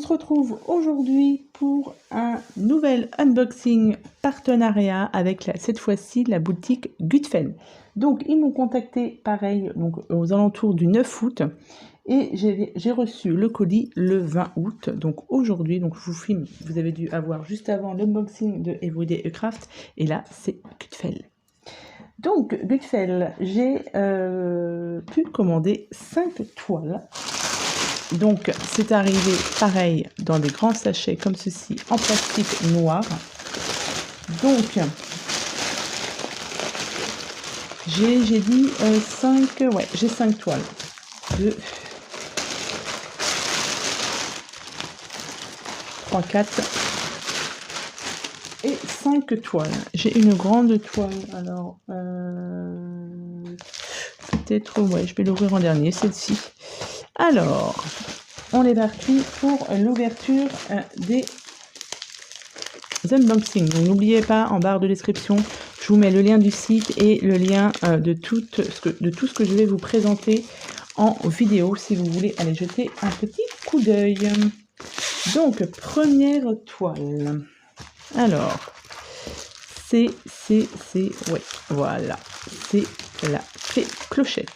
se retrouve aujourd'hui pour un nouvel unboxing partenariat avec cette fois-ci la boutique Gutfeld. Donc ils m'ont contacté pareil donc aux alentours du 9 août et j'ai reçu le colis le 20 août. Donc aujourd'hui, donc je vous filme, vous avez dû avoir juste avant l'unboxing de Everyday Craft et là c'est Gutfeld. Donc Gutfeld, j'ai pu commander 5 toiles. Donc c'est arrivé pareil dans des grands sachets comme ceci en plastique noir. Donc j'ai dit 5, ouais, j'ai 5 toiles. 2, 3, 4 et 5 toiles. J'ai une grande toile, alors peut-être, ouais, je vais l'ouvrir en dernier, celle-ci. Alors, on est parti pour l'ouverture des unboxings. Donc n'oubliez pas, en barre de description, je vous mets le lien du site et le lien de tout ce que je vais vous présenter en vidéo si vous voulez aller jeter un petit coup d'œil. Donc, première toile. Alors, ouais, voilà, c'est la fée clochette.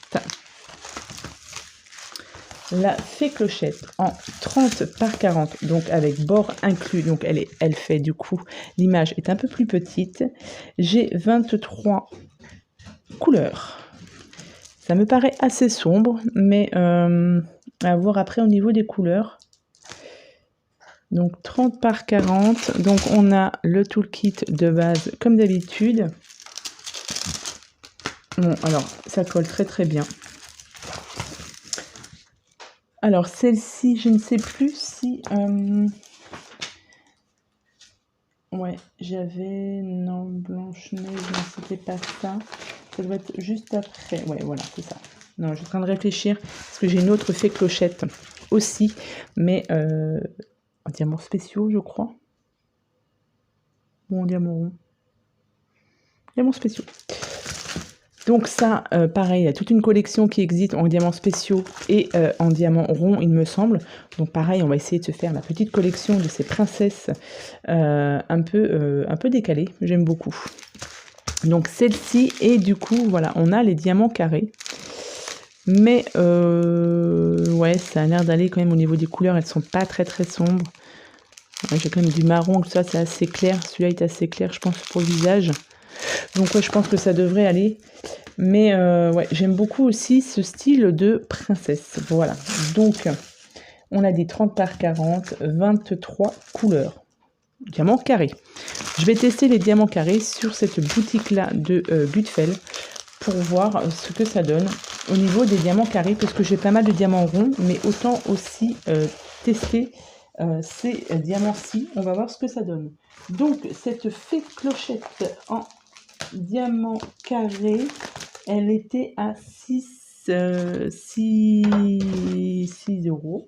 La fée clochette en 30 par 40, donc avec bord inclus, donc elle fait du coup, l'image est un peu plus petite. J'ai 23 couleurs. Ça me paraît assez sombre, mais à voir après au niveau des couleurs. Donc 30 par 40, donc on a le toolkit de base comme d'habitude. Bon, alors ça colle très très bien. Alors celle-ci, je ne sais plus si... ouais, j'avais... Non, Blanche-Neige, non, c'était pas ça. Ça doit être juste après. Ouais, voilà, c'est ça. Non, je suis en train de réfléchir, parce que j'ai une autre fée clochette aussi, mais en diamants spéciaux, je crois. Ou en diamant rond. Diamants spéciaux. Donc ça, pareil, il y a toute une collection qui existe en diamants spéciaux et en diamants ronds, il me semble. Donc pareil, on va essayer de se faire la petite collection de ces princesses un peu décalées. J'aime beaucoup. Donc celle-ci, et du coup, voilà, on a les diamants carrés. Mais ouais, ça a l'air d'aller quand même au niveau des couleurs. Elles sont pas très très sombres. Ouais, j'ai quand même du marron, tout ça, c'est assez clair. Celui-là est assez clair, je pense, pour le visage. Donc ouais, je pense que ça devrait aller. Mais ouais, j'aime beaucoup aussi ce style de princesse. Voilà. Donc, on a dit 30 par 40, 23 couleurs. Diamants carrés. Je vais tester les diamants carrés sur cette boutique-là de Gutfeld pour voir ce que ça donne au niveau des diamants carrés, parce que j'ai pas mal de diamants ronds, mais autant aussi tester ces diamants-ci. On va voir ce que ça donne. Donc, cette fée clochette en diamant carré, elle était à 6 euros.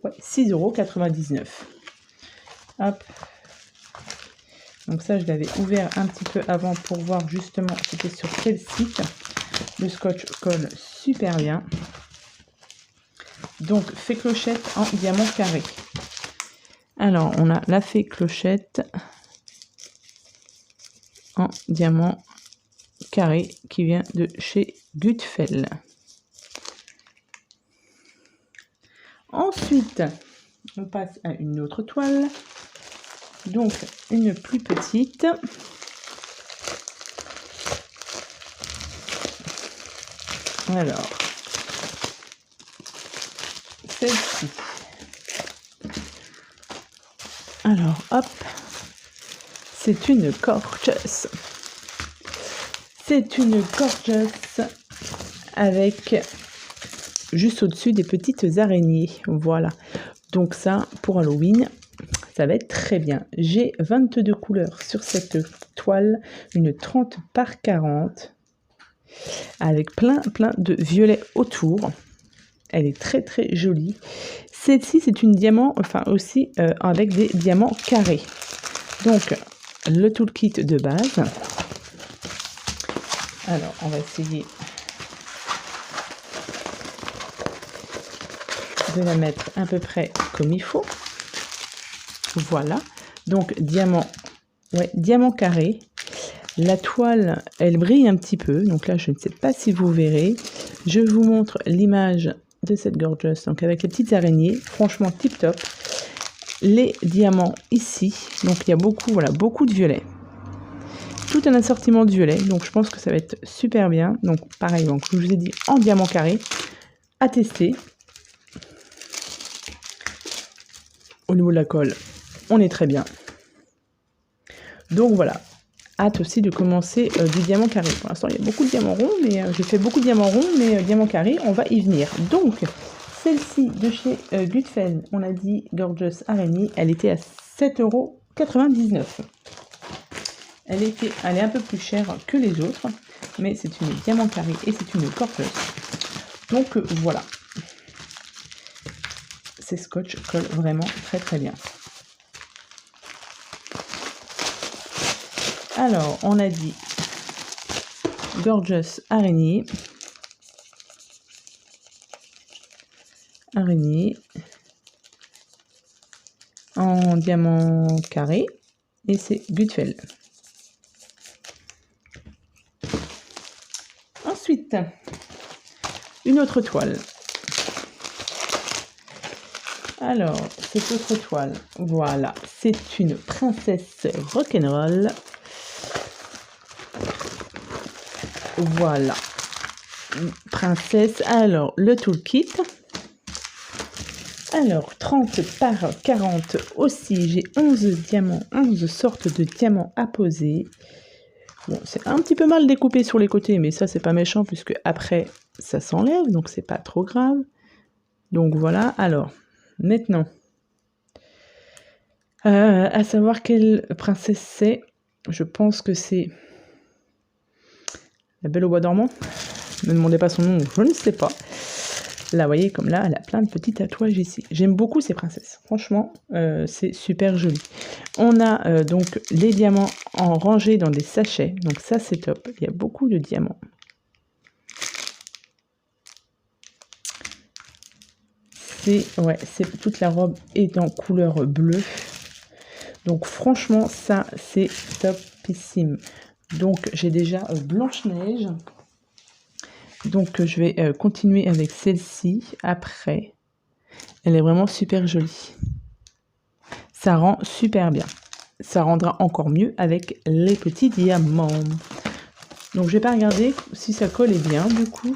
Ouais, 6,99 €. Hop. Donc ça, je l'avais ouvert un petit peu avant pour voir justement c'était sur quel site. Le scotch colle super bien. Donc, fée clochette en diamant carré. Alors, on a la fée clochette en diamant carré qui vient de chez Gutfeld. Ensuite, on passe à une autre toile. Donc, une plus petite. Alors, celle-ci. Alors, hop. C'est une gorgeous. C'est une gorgeous avec juste au-dessus des petites araignées. Voilà. Donc ça, pour Halloween, ça va être très bien. J'ai 22 couleurs sur cette toile, une 30 par 40, avec plein de violets autour. Elle est très très jolie. Celle-ci, c'est une diamant, enfin aussi avec des diamants carrés. Donc, le toolkit de base. Alors, on va essayer de la mettre à peu près comme il faut. Voilà. Donc, diamant, ouais, diamant carré. La toile, elle brille un petit peu. Donc là, je ne sais pas si vous verrez. Je vous montre l'image de cette Gorgeous. Donc, avec les petites araignées. Franchement, tip top. Les diamants ici. Donc, il y a beaucoup, voilà, beaucoup de violet. Tout un assortiment de violet. Donc, je pense que ça va être super bien. Donc, pareil, donc, je vous ai dit en diamant carré. À tester. Au niveau de la colle, on est très bien. Donc voilà, hâte aussi de commencer du diamant carré. Pour l'instant, il y a beaucoup de diamants ronds, mais j'ai fait beaucoup de diamants ronds, mais diamant carré, on va y venir. Donc, celle-ci de chez Gutfeld, on a dit Gorgeous Araignée, elle était à 7,99 €. Elle est un peu plus chère que les autres, mais c'est une diamant carré et c'est une Gorgeous. Donc voilà. Ces scotch collent vraiment très très bien. Alors, on a dit Gorgeous Araignée. Araignée. En diamant carré. Et c'est Gutfeld. Ensuite, une autre toile. Alors, cette autre toile, voilà, c'est une princesse rock'n'roll. Voilà, princesse. Alors, le toolkit. Alors, 30 par 40 aussi. J'ai 11 diamants, 11 sortes de diamants à poser. Bon, c'est un petit peu mal découpé sur les côtés, mais ça, c'est pas méchant, puisque après, ça s'enlève, donc c'est pas trop grave. Donc voilà, alors, maintenant, à savoir quelle princesse c'est, je pense que c'est la Belle au bois dormant. Ne me demandez pas son nom, je ne sais pas. Là, vous voyez, comme là, elle a plein de petits tatouages ici. J'aime beaucoup ces princesses. Franchement, c'est super joli. On a donc les diamants en rangée dans des sachets. Donc ça, c'est top. Il y a beaucoup de diamants. Toute la robe est en couleur bleue. Donc franchement, ça, c'est topissime. Donc, j'ai déjà Blanche-Neige. Donc, je vais continuer avec celle-ci après. Elle est vraiment super jolie. Ça rend super bien. Ça rendra encore mieux avec les petits diamants. Donc, je vais pas regarder si ça colle bien, du coup.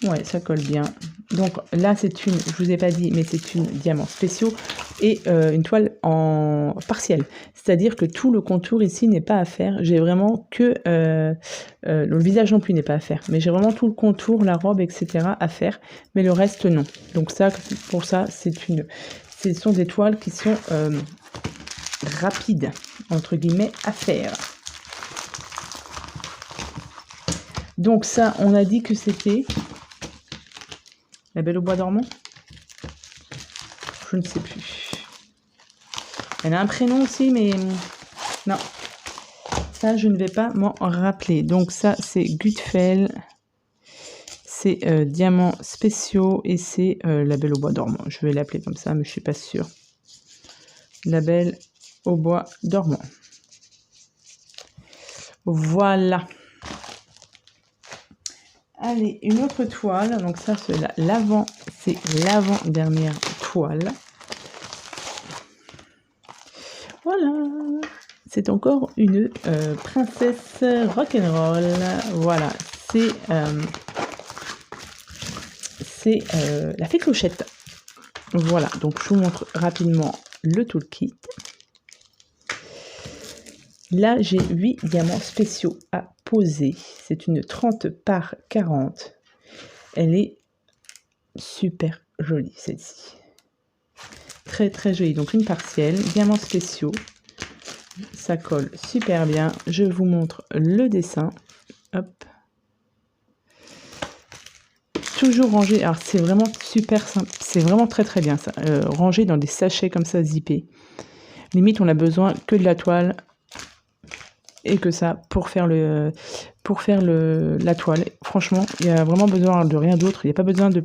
Ouais, ça colle bien. Donc, là, c'est une, je vous ai pas dit, mais c'est une diamant spéciaux et une toile en partielle. C'est-à-dire que tout le contour ici n'est pas à faire. J'ai vraiment que... le visage non plus n'est pas à faire. Mais j'ai vraiment tout le contour, la robe, etc. à faire. Mais le reste, non. Donc ça, pour ça, ce sont des toiles qui sont rapides, entre guillemets, à faire. Donc ça, on a dit que c'était... La Belle au bois dormant? Je ne sais plus. Elle a un prénom aussi, mais non. Ça, je ne vais pas m'en rappeler. Donc ça, c'est Gutfeld. C'est diamants spéciaux et c'est la Belle au bois dormant. Je vais l'appeler comme ça, mais je ne suis pas sûre. La Belle au bois dormant. Voilà. Allez, une autre toile. Donc ça, c'est l'avant-dernière toile. Voilà. C'est encore une princesse rock'n'roll. Voilà. C'est la fée Clochette. Voilà. Donc, je vous montre rapidement le toolkit. Là, j'ai 8 diamants spéciaux à poser. C'est une 30 par 40. Elle est super jolie, celle-ci. Très, très jolie. Donc, une partielle. Diamants spéciaux. Ça colle super bien. Je vous montre le dessin. Hop. Toujours rangé. Alors, c'est vraiment super simple. C'est vraiment très, très bien, ça. Rangé dans des sachets comme ça, zippés. Limite, on a besoin que de la toile et que ça pour faire la toile. Franchement, il y a vraiment besoin de rien d'autre. Il n'y a pas besoin de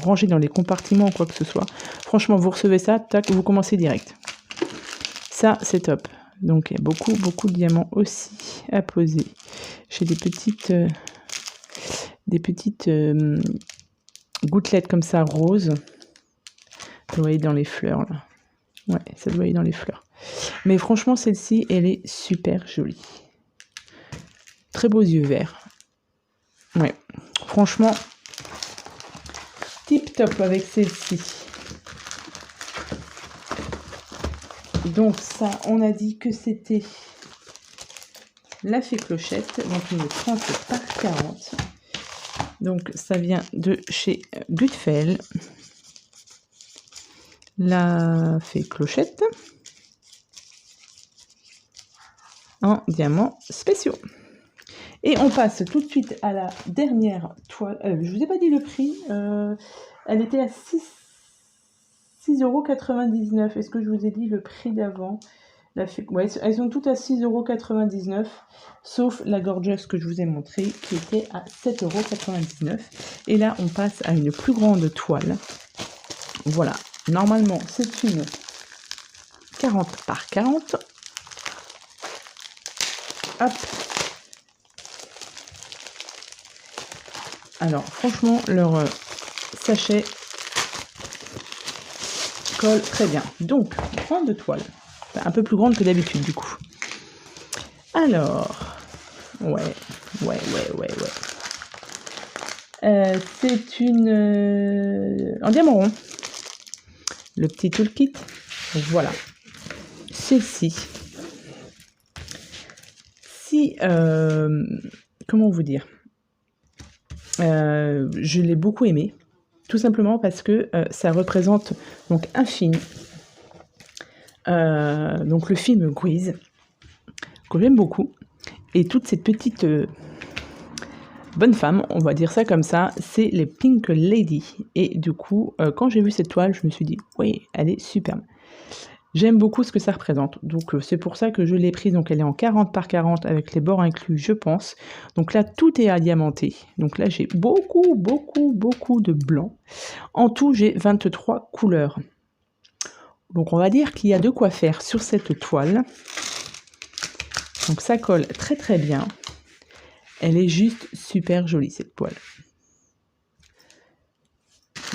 ranger dans les compartiments ou quoi que ce soit. Franchement, vous recevez ça, tac, vous commencez direct. Ça, c'est top. Donc, il y a beaucoup de diamants aussi à poser. J'ai des petites gouttelettes comme ça, roses. Ça doit aller dans les fleurs, là. Ouais, ça doit aller dans les fleurs. Mais franchement, celle-ci, elle est super jolie. Très beaux yeux verts. Ouais, franchement, tip top avec celle-ci. Donc ça, on a dit que c'était la fée clochette, donc une 30 par 40. Donc ça vient de chez Gutfeld. La fée clochette en diamants spéciaux. Et on passe tout de suite à la dernière toile. Je vous ai pas dit le prix. Elle était à 6,99 €. Est-ce que je vous ai dit le prix d'avant? Ouais, elles sont toutes à 6,99 €, sauf la Gorgeous que je vous ai montrée, qui était à 7,99 €. Et là, on passe à une plus grande toile. Voilà. Normalement, c'est une 40 par 40. Hop. Alors, franchement, leur sachet colle très bien. Donc, grande toile. Enfin, un peu plus grande que d'habitude, du coup. Alors, ouais. C'est une... en diamant rond. Le petit toolkit. Voilà. Celle-ci. Si... comment vous dire, je l'ai beaucoup aimé, tout simplement parce que ça représente donc un film, donc le film Grease, que j'aime beaucoup, et toute cette petite bonne femme, on va dire ça comme ça, c'est les Pink Lady. Et du coup, quand j'ai vu cette toile, je me suis dit, oui, elle est superbe. J'aime beaucoup ce que ça représente, donc c'est pour ça que je l'ai prise. Donc elle est en 40 par 40 avec les bords inclus, je pense. Donc là, tout est à diamanter. Donc là, j'ai beaucoup de blanc. En tout, j'ai 23 couleurs. Donc on va dire qu'il y a de quoi faire sur cette toile. Donc ça colle très bien. Elle est juste super jolie, cette toile.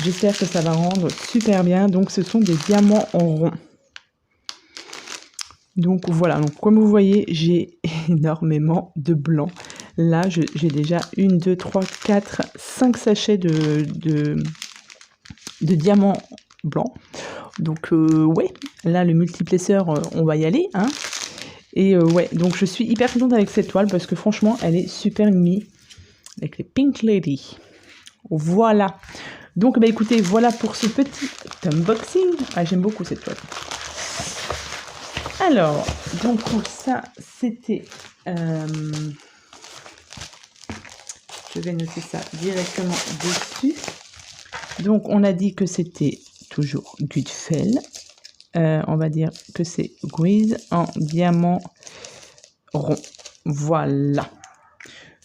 J'espère que ça va rendre super bien. Donc ce sont des diamants en rond. Donc voilà, donc comme vous voyez, j'ai énormément de blanc. Là, j'ai déjà 1, 2, 3, 4, 5 sachets de diamants blancs. Donc ouais, là le multiplesseur, on va y aller, hein. Et ouais, donc je suis hyper contente avec cette toile parce que franchement, elle est super mimi avec les Pink Lady. Voilà. Donc bah écoutez, voilà pour ce petit unboxing. Ah, j'aime beaucoup cette toile. Alors, donc ça, c'était... je vais noter ça directement dessus. Donc, on a dit que c'était toujours Gutfeld. On va dire que c'est Grease en diamant rond. Voilà.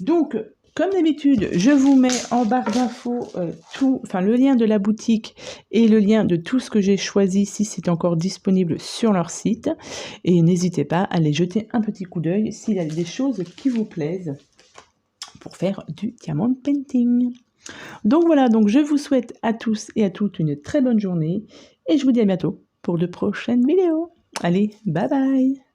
Donc, comme d'habitude, je vous mets en barre d'infos le lien de la boutique et le lien de tout ce que j'ai choisi si c'est encore disponible sur leur site. Et n'hésitez pas à aller jeter un petit coup d'œil s'il y a des choses qui vous plaisent pour faire du diamond painting. Donc voilà, donc je vous souhaite à tous et à toutes une très bonne journée et je vous dis à bientôt pour de prochaines vidéos. Allez, bye bye!